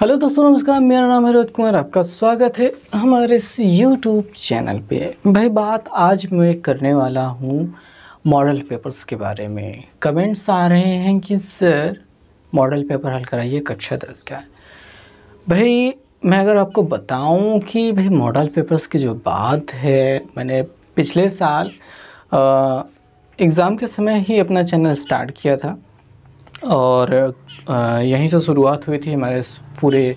Hello दोस्तों, नमस्कार। मेरा नाम है रोहित कुमार। आपका स्वागत है हमारे इस यूट्यूब चैनल पे। भाई बात आज मैं करने वाला हूँ मॉडल पेपर्स के बारे में। कमेंट्स आ रहे हैं कि सर मॉडल पेपर हल कराइए कक्षा 10 का। भाई मैं अगर आपको बताऊं कि भाई मॉडल पेपर्स की जो बात है, मैंने पिछले साल एग्ज़ाम के समय ही अपना चैनल स्टार्ट किया था और यहीं से शुरुआत हुई थी हमारे इस पूरे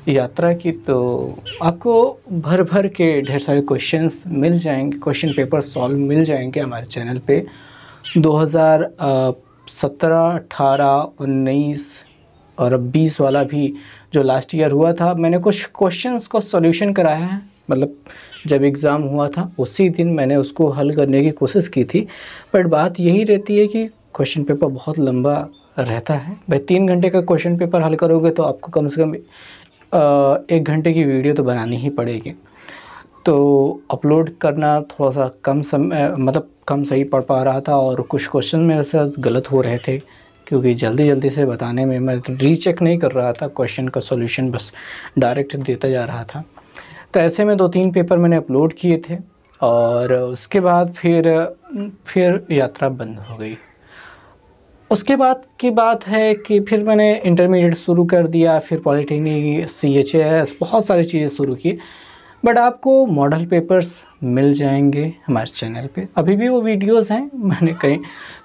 यात्रा की। तो आपको भर भर के ढेर सारे क्वेश्चंस मिल जाएंगे, क्वेश्चन पेपर सॉल्व मिल जाएंगे हमारे चैनल पे। 2017, 18, 19 और अब 20 वाला भी जो लास्ट ईयर हुआ था, मैंने कुछ क्वेश्चंस को सॉल्यूशन कराया है। मतलब जब एग्ज़ाम हुआ था उसी दिन मैंने उसको हल करने की कोशिश की थी। बट बात यही रहती है कि क्वेश्चन पेपर बहुत लंबा रहता है। भाई 3 घंटे का क्वेश्चन पेपर हल करोगे तो आपको कम से कम 1 घंटे की वीडियो तो बनानी ही पड़ेगी। तो अपलोड करना थोड़ा सा कम समय, मतलब कम सही पड़ पा रहा था और कुछ क्वेश्चन मेरे साथ गलत हो रहे थे क्योंकि जल्दी जल्दी से बताने में मैं रीचेक नहीं कर रहा था क्वेश्चन का सॉल्यूशन, बस डायरेक्ट देता जा रहा था। तो ऐसे में 2-3 पेपर मैंने अपलोड किए थे और उसके बाद फिर यात्रा बंद हो गई। उसके बाद की बात है कि फिर मैंने इंटरमीडिएट शुरू कर दिया, फिर पॉलिटेक्निक, CHS, बहुत सारी चीज़ें शुरू की। बट आपको मॉडल पेपर्स मिल जाएंगे हमारे चैनल पे। अभी भी वो वीडियोस हैं, मैंने कहीं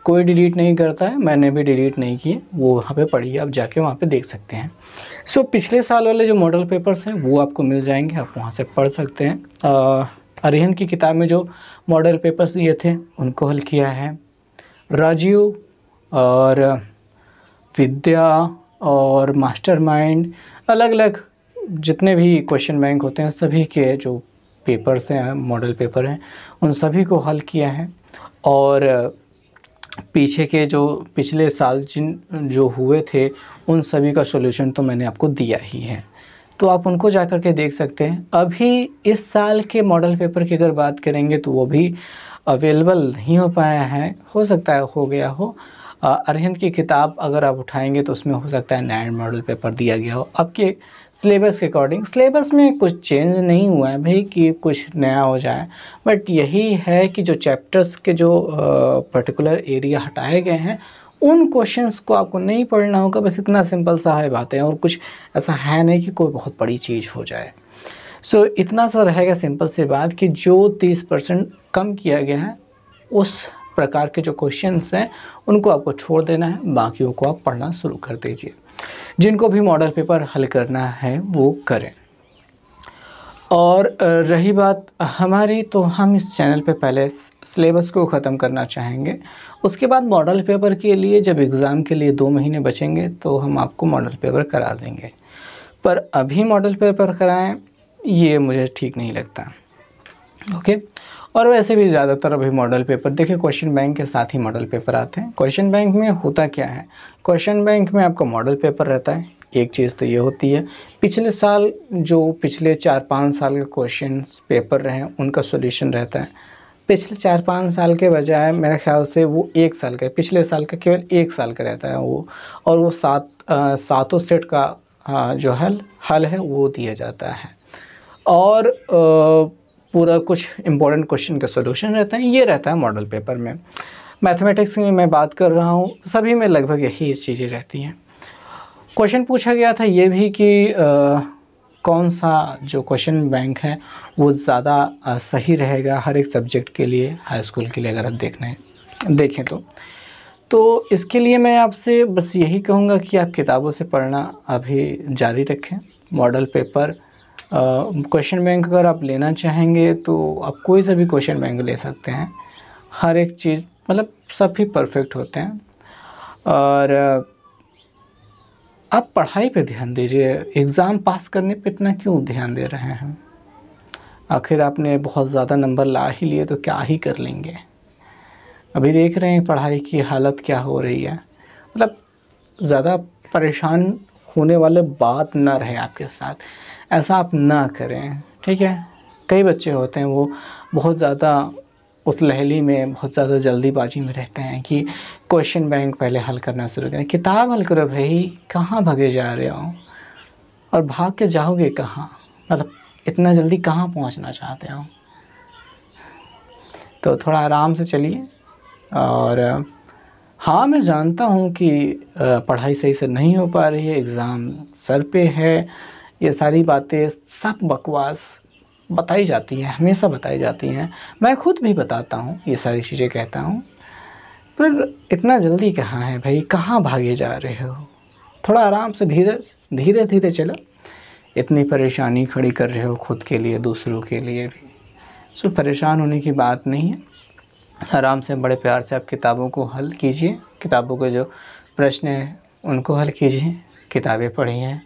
कोई डिलीट नहीं करता है, मैंने भी डिलीट नहीं किए, वो वहाँ पे पड़ी है, आप जाके वहाँ पे देख सकते हैं। सो पिछले साल वाले जो मॉडल पेपर्स हैं वो आपको मिल जाएंगे, आप वहाँ से पढ़ सकते हैं। अरिहंत की किताब में जो मॉडल पेपर्स दिए थे उनको हल किया है। राजीव और विद्या और मास्टरमाइंड, अलग अलग जितने भी क्वेश्चन बैंक होते हैं सभी के जो पेपर्स हैं, मॉडल पेपर हैं, उन सभी को हल किया है। और पीछे के जो पिछले साल जो हुए थे उन सभी का सॉल्यूशन तो मैंने आपको दिया ही है, तो आप उनको जा कर के देख सकते हैं। अभी इस साल के मॉडल पेपर की अगर बात करेंगे तो वो भी अवेलेबल नहीं हो पाया है, हो सकता है हो गया हो। अरिहंत की किताब अगर आप उठाएंगे तो उसमें हो सकता है नया मॉडल पेपर दिया गया हो आपके सिलेबस के अकॉर्डिंग। सिलेबस में कुछ चेंज नहीं हुआ है भाई कि कुछ नया हो जाए, बट यही है कि जो चैप्टर्स के जो पर्टिकुलर एरिया हटाए गए हैं उन क्वेश्चंस को आपको नहीं पढ़ना होगा। बस इतना सिंपल सा है बातें, और कुछ ऐसा है नहीं कि कोई बहुत बड़ी चीज़ हो जाए। सो इतना सा रहेगा सिंपल सी बात कि जो 30% कम किया गया है उस प्रकार के जो क्वेश्चंस हैं उनको आपको छोड़ देना है, बाकियों को आप पढ़ना शुरू कर दीजिए। जिनको भी मॉडल पेपर हल करना है वो करें। और रही बात हमारी, तो हम इस चैनल पे पहले सिलेबस को ख़त्म करना चाहेंगे। उसके बाद मॉडल पेपर के लिए जब एग्ज़ाम के लिए 2 महीने बचेंगे तो हम आपको मॉडल पेपर करा देंगे। पर अभी मॉडल पेपर कराएं ये मुझे ठीक नहीं लगता। ओके। और वैसे भी ज़्यादातर अभी मॉडल पेपर देखिए, क्वेश्चन बैंक के साथ ही मॉडल पेपर आते हैं। क्वेश्चन बैंक में होता क्या है, क्वेश्चन बैंक में आपका मॉडल पेपर रहता है। एक चीज़ तो ये होती है, पिछले साल जो पिछले 4-5 साल के क्वेश्चन पेपर रहे उनका सॉल्यूशन रहता है। पिछले 4-5 साल के बजाय मेरे ख्याल से वो 1 साल का, पिछले साल का केवल 1 साल का रहता है वो। और वो सातों सेट का जो हल है वो दिया जाता है। और पूरा कुछ इम्पोर्टेंट क्वेश्चन का सॉल्यूशन रहता है, ये रहता है मॉडल पेपर में। मैथमेटिक्स में मैं बात कर रहा हूँ, सभी में लगभग यही चीज़ें रहती हैं। क्वेश्चन पूछा गया था ये भी कि कौन सा जो क्वेश्चन बैंक है वो ज़्यादा सही रहेगा हर एक सब्जेक्ट के लिए, हाई स्कूल के लिए अगर आप देखें तो इसके लिए मैं आपसे बस यही कहूँगा कि आप किताबों से पढ़ना अभी जारी रखें। मॉडल पेपर क्वेश्चन बैंक अगर आप लेना चाहेंगे तो आप कोई सा भी क्वेश्चन बैंक ले सकते हैं, हर एक चीज़ मतलब सभी परफेक्ट होते हैं। और आप पढ़ाई पे ध्यान दीजिए, एग्ज़ाम पास करने पे इतना क्यों ध्यान दे रहे हैं। आखिर आपने बहुत ज़्यादा नंबर ला ही लिए तो क्या ही कर लेंगे। अभी देख रहे हैं पढ़ाई की हालत क्या हो रही है, मतलब ज़्यादा परेशान होने वाले बात ना रहे आपके साथ, ऐसा आप ना करें, ठीक है। कई बच्चे होते हैं वो बहुत ज़्यादा उतलहली में, बहुत ज़्यादा जल्दीबाजी में रहते हैं कि क्वेश्चन बैंक पहले हल करना शुरू करें। किताब हल करो भाई, कहाँ भागे जा रहे हो। और भाग के जाओगे कहाँ, मतलब इतना जल्दी कहाँ पहुँचना चाहते हो। तो थोड़ा आराम से चलिए। और हाँ, मैं जानता हूँ कि पढ़ाई सही से नहीं हो पा रही है, एग्ज़ाम सर पे है, ये सारी बातें सब बकवास बताई जाती हैं, हमेशा बताई जाती हैं। मैं खुद भी बताता हूँ, ये सारी चीज़ें कहता हूँ, पर इतना जल्दी कहाँ है भाई, कहाँ भागे जा रहे हो। थोड़ा आराम से धीरे धीरे धीरे चलो। इतनी परेशानी खड़ी कर रहे हो खुद के लिए, दूसरों के लिए भी, सो परेशान होने की बात नहीं है। आराम से बड़े प्यार से आप किताबों को हल कीजिए, किताबों के जो प्रश्न हैं उनको हल कीजिए, किताबें पढ़िए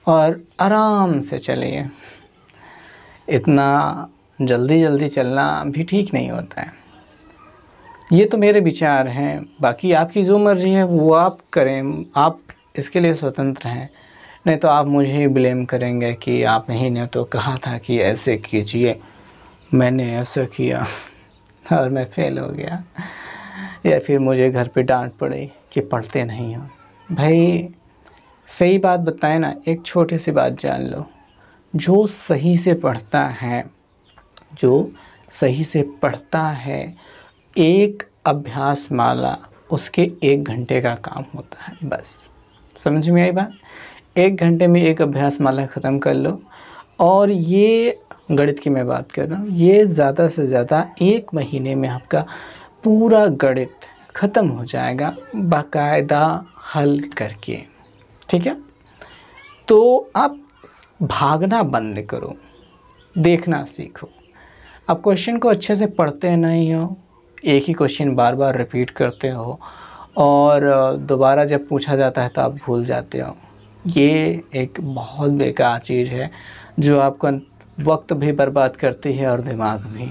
और आराम से चलिए। इतना जल्दी जल्दी चलना भी ठीक नहीं होता है। ये तो मेरे विचार हैं, बाकी आपकी जो मर्ज़ी है वो आप करें, आप इसके लिए स्वतंत्र हैं। नहीं तो आप मुझे ही ब्लेम करेंगे कि आप ही ने तो कहा था कि ऐसे कीजिए, मैंने ऐसा किया और मैं फ़ेल हो गया, या फिर मुझे घर पे डांट पड़ी कि पढ़ते नहीं हो। भाई सही बात बताएं ना, एक छोटी सी बात जान लो, जो सही से पढ़ता है, जो सही से पढ़ता है, एक अभ्यास माला उसके 1 घंटे का काम होता है, बस। समझ में आई बात? 1 घंटे में एक अभ्यास माला ख़त्म कर लो। और ये गणित की मैं बात कर रहा हूँ, ये ज़्यादा से ज़्यादा 1 महीने में आपका पूरा गणित ख़त्म हो जाएगा, बाकायदा हल करके। ठीक है? तो आप भागना बंद करो, देखना सीखो। आप क्वेश्चन को अच्छे से पढ़ते नहीं हो, एक ही क्वेश्चन बार बार रिपीट करते हो और दोबारा जब पूछा जाता है तो आप भूल जाते हो। ये एक बहुत बेकार चीज़ है जो आपका वक्त भी बर्बाद करती है और दिमाग भी।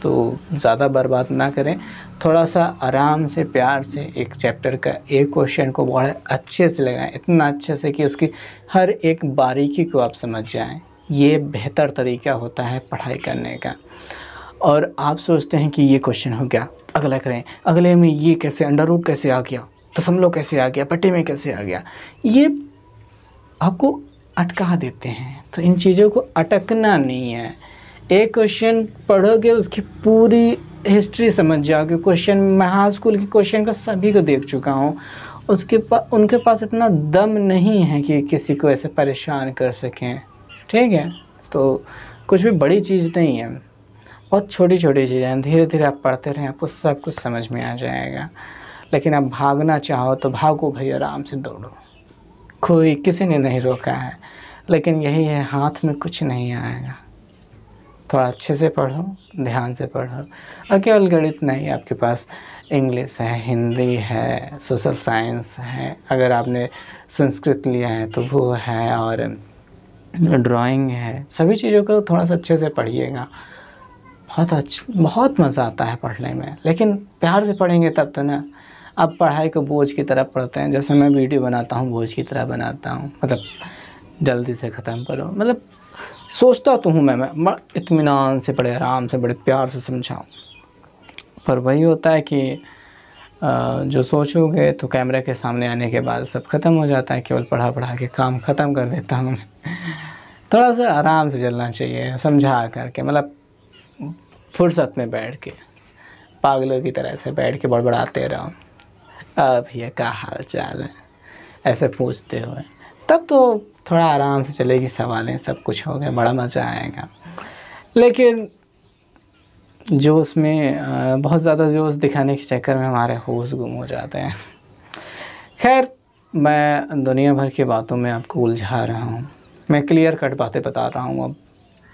तो ज़्यादा बर्बाद ना करें, थोड़ा सा आराम से प्यार से एक चैप्टर का एक क्वेश्चन को बड़े अच्छे से लगाएं, इतना अच्छे से कि उसकी हर एक बारीकी को आप समझ जाएं। ये बेहतर तरीका होता है पढ़ाई करने का। और आप सोचते हैं कि ये क्वेश्चन हो गया, अगला करें, अगले में ये कैसे, अंडर रूट कैसे आ गया, दशमलव कैसे आ गया, बटे में कैसे आ गया, ये आपको अटका देते हैं। तो इन चीज़ों को अटकना नहीं है। एक क्वेश्चन पढ़ोगे, उसकी पूरी हिस्ट्री समझ जाओगे। क्वेश्चन मैं हाई स्कूल के क्वेश्चन का सभी को देख चुका हूँ। उनके पास इतना दम नहीं है कि किसी को ऐसे परेशान कर सकें। ठीक है? तो कुछ भी बड़ी चीज़ नहीं है, बहुत छोटी छोटी चीज़ें हैं। धीरे धीरे आप पढ़ते रहें, आपको सब कुछ समझ में आ जाएगा। लेकिन आप भागना चाहो तो भागो भाई, आराम से दौड़ो, कोई किसी ने नहीं रोका है। लेकिन यही है, हाथ में कुछ नहीं आएगा। थोड़ा अच्छे से पढ़ो, ध्यान से पढ़ो। और केवल गणित नहीं, आपके पास इंग्लिश है, हिंदी है, सोशल साइंस है, अगर आपने संस्कृत लिया है तो वो है, और ड्राइंग है। सभी चीज़ों को थोड़ा सा अच्छे से पढ़िएगा। बहुत मज़ा आता है पढ़ने में, लेकिन प्यार से पढ़ेंगे तब तो ना। आप पढ़ाई को बोझ की तरह पढ़ते हैं, जैसे मैं वीडियो बनाता हूँ बोझ की तरह बनाता हूँ, मतलब जल्दी से ख़त्म करो। मतलब सोचता तो हूँ मैं इत्मीनान से, बड़े आराम से, बड़े प्यार से समझाऊँ, पर वही होता है कि जो सोचोगे तो कैमरे के सामने आने के बाद सब ख़त्म हो जाता है। केवल पढ़ा पढ़ा के काम ख़त्म कर देता हूँ। थोड़ा सा आराम से चलना चाहिए, समझा करके, मतलब फुर्सत में बैठ के, पागलों की तरह से बैठ के बड़बड़ाते रहो, भैया क्या हाल चाल है, ऐसे पूछते हुए, तब तो थोड़ा आराम से चलेगी सवालें, सब कुछ हो गया, बड़ा मज़ा आएगा। लेकिन जोश में बहुत ज़्यादा जोश दिखाने के चक्कर में हमारे होश गुम हो जाते हैं। खैर, मैं दुनिया भर की बातों में आपको उलझा रहा हूँ, मैं क्लियर कट बातें बता रहा हूँ। अब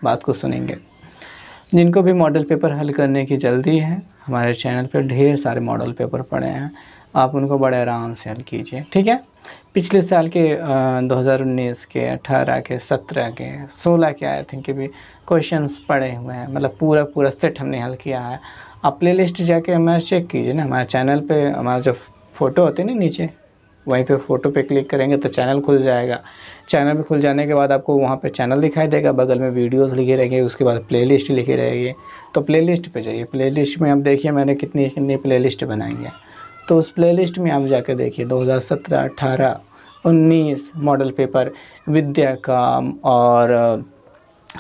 बात को सुनेंगे। जिनको भी मॉडल पेपर हल करने की जल्दी है, हमारे चैनल पर ढेर सारे मॉडल पेपर पड़े हैं, आप उनको बड़े आराम से हल कीजिए। ठीक है? पिछले साल के 2019 के, 18 के, 17 के, 16 के आई थिंक के भी क्वेश्चंस पड़े हुए हैं। मतलब पूरा सेट हमने हल किया है। आप प्ले लिस्ट जाके हमारा चेक कीजिए ना, हमारे चैनल पे हमारा जो फ़ोटो होते हैं ना नीचे, वहीं पे फ़ोटो पे क्लिक करेंगे तो चैनल खुल जाएगा। चैनल पे खुल जाने के बाद आपको वहाँ पे चैनल दिखाई देगा, बगल में वीडियोस लिखे रहेंगे, उसके बाद प्लेलिस्ट लिखी रहेगी। तो प्लेलिस्ट पे जाइए, प्लेलिस्ट में आप देखिए मैंने कितनी प्लेलिस्ट बनाई है। तो उस प्लेलिस्ट में आप जाकर देखिए 2017, 18, 19 मॉडल पेपर विद्या का और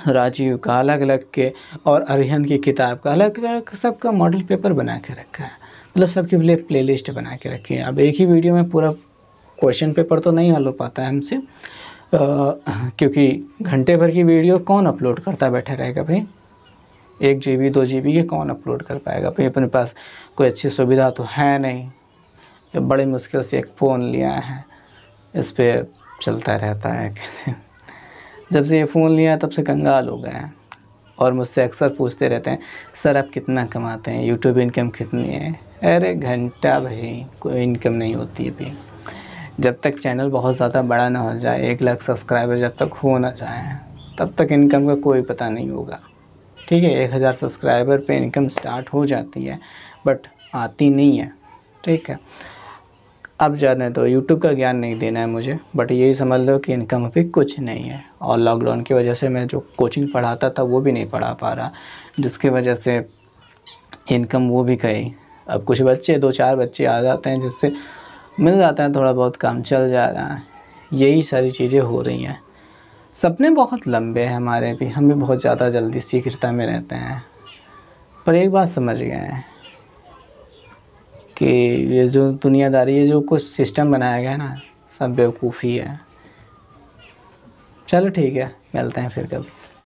राजीव का अलग अलग के और अरिहंत की किताब का अलग अलग सबका मॉडल पेपर बना के रखा है, मतलब सबके लिए प्ले लिस्ट बना के रखी है। अब एक ही वीडियो में पूरा क्वेश्चन पेपर तो नहीं हल हो पाता है हमसे, क्योंकि घंटे भर की वीडियो कौन अपलोड करता बैठा रहेगा भाई, 1 GB 2 GB ये कौन अपलोड कर पाएगा भाई। अपने पास कोई अच्छी सुविधा तो है नहीं, तो बड़ी मुश्किल से एक फ़ोन लिया है, इस पर चलता रहता है कैसे। जब से ये फ़ोन लिया तब से कंगाल हो गए हैं और मुझसे अक्सर पूछते रहते हैं सर आप कितना कमाते हैं, यूट्यूब इनकम कितनी है। अरे घंटा भाई कोई इनकम नहीं होती है भाई, जब तक चैनल बहुत ज़्यादा बड़ा ना हो जाए, 1 लाख सब्सक्राइबर जब तक हो ना जाए तब तक इनकम का कोई पता नहीं होगा। ठीक है, 1000 सब्सक्राइबर पे इनकम स्टार्ट हो जाती है बट आती नहीं है। ठीक है, अब जाने दो, यूट्यूब का ज्ञान नहीं देना है मुझे, बट यही समझ लो कि इनकम अभी कुछ नहीं है। और लॉकडाउन की वजह से मैं जो कोचिंग पढ़ाता था वो भी नहीं पढ़ा पा रहा, जिसकी वजह से इनकम वो भी गई। अब कुछ बच्चे 2-4 बच्चे आ जाते हैं जिससे मिल जाता है, थोड़ा बहुत काम चल जा रहा है। यही सारी चीज़ें हो रही हैं। सपने बहुत लंबे हैं हमारे भी, हम भी बहुत ज़्यादा जल्दी शीघ्रता में रहते हैं, पर एक बात समझ गए हैं कि ये जो दुनियादारी, ये जो कुछ सिस्टम बनाया गया है ना, सब बेवकूफ़ी है। चलो ठीक है, मिलते हैं फिर कभी।